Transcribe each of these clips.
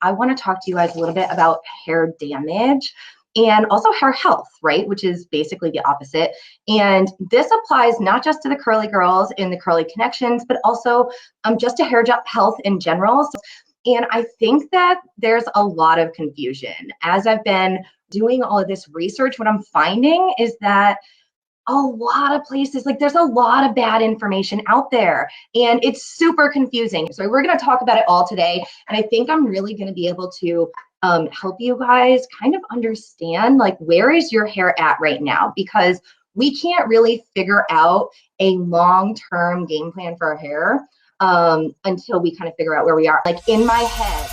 I want to talk to you guys a little bit about hair damage and also hair health, right? Which is basically the opposite. And this applies not just to the curly girls in the curly connections, but also just to hair health in general. And I think that there's a lot of confusion. As I've been doing all of this research, what I'm finding is that a lot of places, like there's a lot of bad information out there and it's super confusing. So we're going to talk about it all today. And I think I'm really going to be able to help you guys kind of understand like where is your hair at right now, because we can't really figure out a long-term game plan for our hair until we kind of figure out where we are. Like in my head,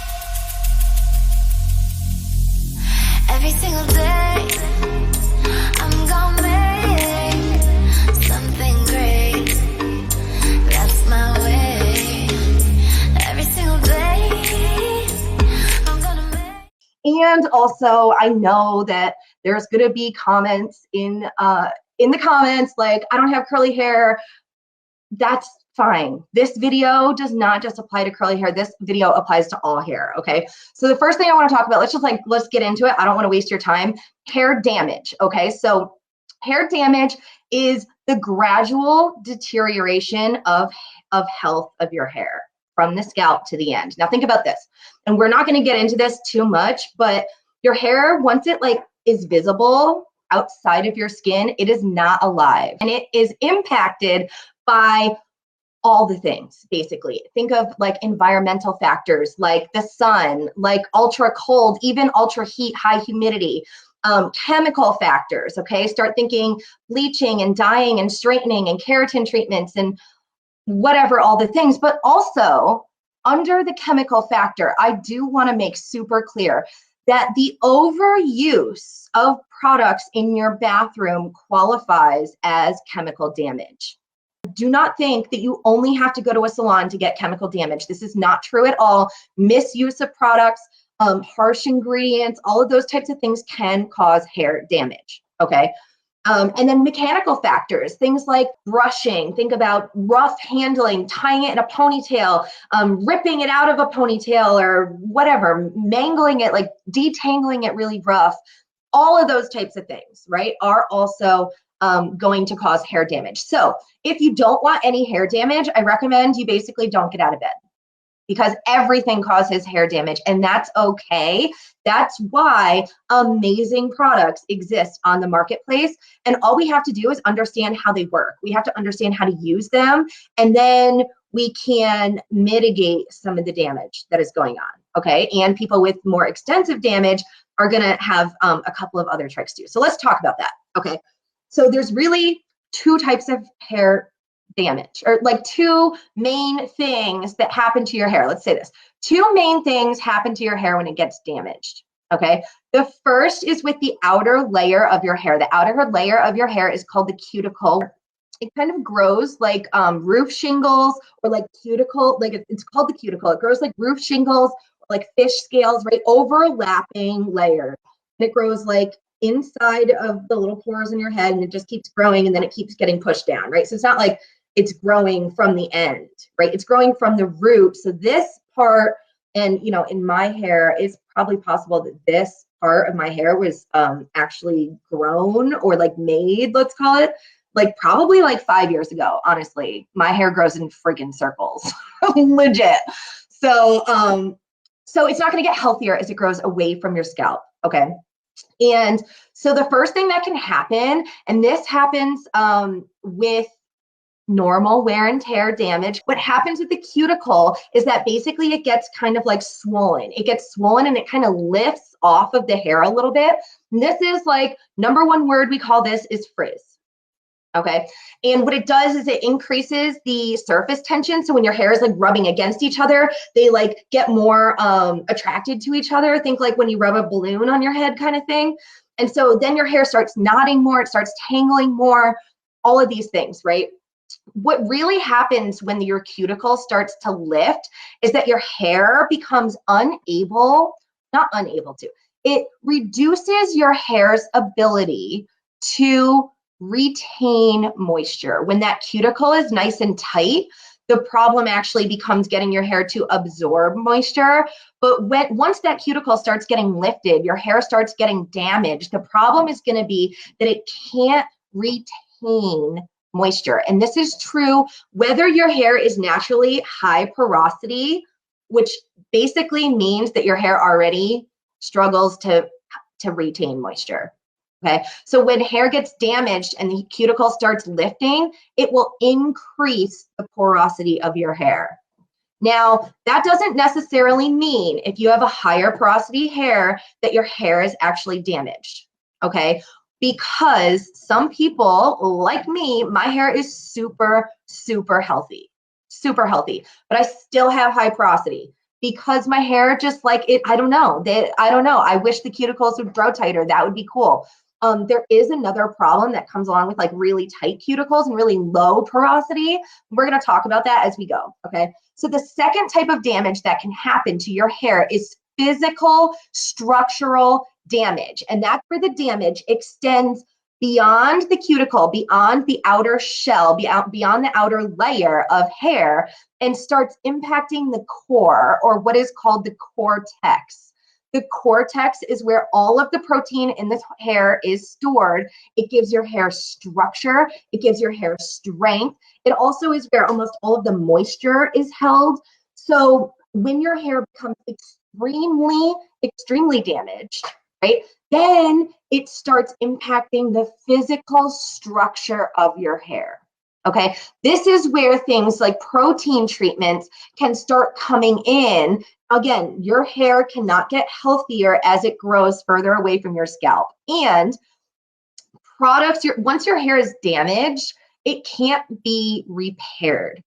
every single day, I'm gonna make something great. That's my way. Every single day, I'm gonna make. And also, I know that there's gonna be comments in the comments like, I don't have curly hair. That's fine. This video does not just apply to curly hair. This video applies to all hair, okay? So the first thing I want to talk about, let's get into it. I don't want to waste your time. Hair damage, okay? So hair damage is the gradual deterioration of health of your hair from the scalp to the end. Now think about this, and we're not going to get into this too much, but your hair, once it like is visible outside of your skin, it is not alive, and it is impacted by all the things, basically. Think of like environmental factors, like the sun, like ultra cold, even ultra heat, high humidity, chemical factors, okay? Start thinking bleaching and dyeing and straightening and keratin treatments and whatever, all the things. But also under the chemical factor, I do want to make super clear that the overuse of products in your bathroom qualifies as chemical damage. Do not think that you only have to go to a salon to get chemical damage. This is not true at all. Misuse of products, harsh ingredients, all of those types of things can cause hair damage, okay? And then mechanical factors, things like brushing, think about rough handling, tying it in a ponytail, ripping it out of a ponytail or whatever, mangling it, like detangling it really rough. All of those types of things, right, are also going to cause hair damage. So if you don't want any hair damage, I recommend you basically don't get out of bed, because everything causes hair damage, and that's okay. That's why amazing products exist on the marketplace, and all we have to do is understand how they work. We have to understand how to use them, and then we can mitigate some of the damage that is going on, okay? And people with more extensive damage are gonna have a couple of other tricks too. So let's talk about that, okay? So there's really two types of hair damage, or like two main things that happen to your hair. Let's say this. Two main things happen to your hair when it gets damaged, okay? The first is with the outer layer of your hair. The outer layer of your hair is called the cuticle. It kind of grows like roof shingles, or like cuticle, like it's called the cuticle. It grows like roof shingles, like fish scales, right? Overlapping layers. And it grows like inside of the little pores in your head, and it just keeps growing, and then it keeps getting pushed down, right? So it's not like it's growing from the end, right? It's growing from the root. So this part, and you know, in my hair, it's probably possible that this part of my hair was actually grown or like made, let's call it, like probably like 5 years ago. Honestly, my hair grows in freaking circles, legit. So so it's not going to get healthier as it grows away from your scalp, okay? And so the first thing that can happen, and this happens with normal wear and tear damage, what happens with the cuticle is that basically it gets kind of like swollen. It gets swollen and it kind of lifts off of the hair a little bit. And this is like, number one word we call this is frizz. Okay, and what it does is it increases the surface tension. So when your hair is like rubbing against each other, they like get more attracted to each other. Think like when you rub a balloon on your head kind of thing. And so then your hair starts knotting more, it starts tangling more, all of these things, right? What really happens when your cuticle starts to lift is that your hair becomes it reduces your hair's ability to retain moisture. When that cuticle is nice and tight, The problem actually becomes getting your hair to absorb moisture. But once that cuticle starts getting lifted, your hair starts getting damaged. The problem is going to be that it can't retain moisture. And this is true whether your hair is naturally high porosity, which basically means that your hair already struggles to retain moisture. Okay, so when hair gets damaged and the cuticle starts lifting, it will increase the porosity of your hair. Now, that doesn't necessarily mean if you have a higher porosity hair that your hair is actually damaged, okay? Because some people, like me, my hair is super, super healthy, but I still have high porosity because my hair just like it, I don't know. I wish the cuticles would grow tighter. That would be cool. There is another problem that comes along with like really tight cuticles and really low porosity. We're going to talk about that as we go, okay? So the second type of damage that can happen to your hair is physical structural damage. And that's where the damage extends beyond the cuticle, beyond the outer shell, beyond the outer layer of hair, and starts impacting the core, or what is called the cortex. The cortex is where all of the protein in the hair is stored. It gives your hair structure. It gives your hair strength. It also is where almost all of the moisture is held. So when your hair becomes extremely damaged, right, then it starts impacting the physical structure of your hair. Okay, this is where things like protein treatments can start coming in. Again, your hair cannot get healthier as it grows further away from your scalp. And products, once your hair is damaged, it can't be repaired.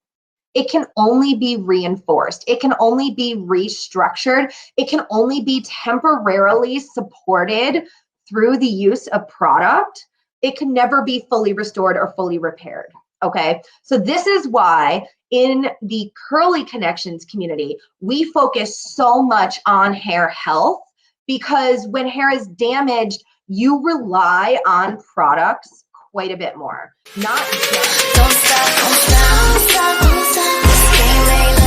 It can only be reinforced. It can only be restructured. It can only be temporarily supported through the use of product. It can never be fully restored or fully repaired. Okay, so this is why in the Curly Connections community, we focus so much on hair health, because when hair is damaged, you rely on products quite a bit more. Not just... Don't stop, don't stop, don't stop, don't stop. This game ain't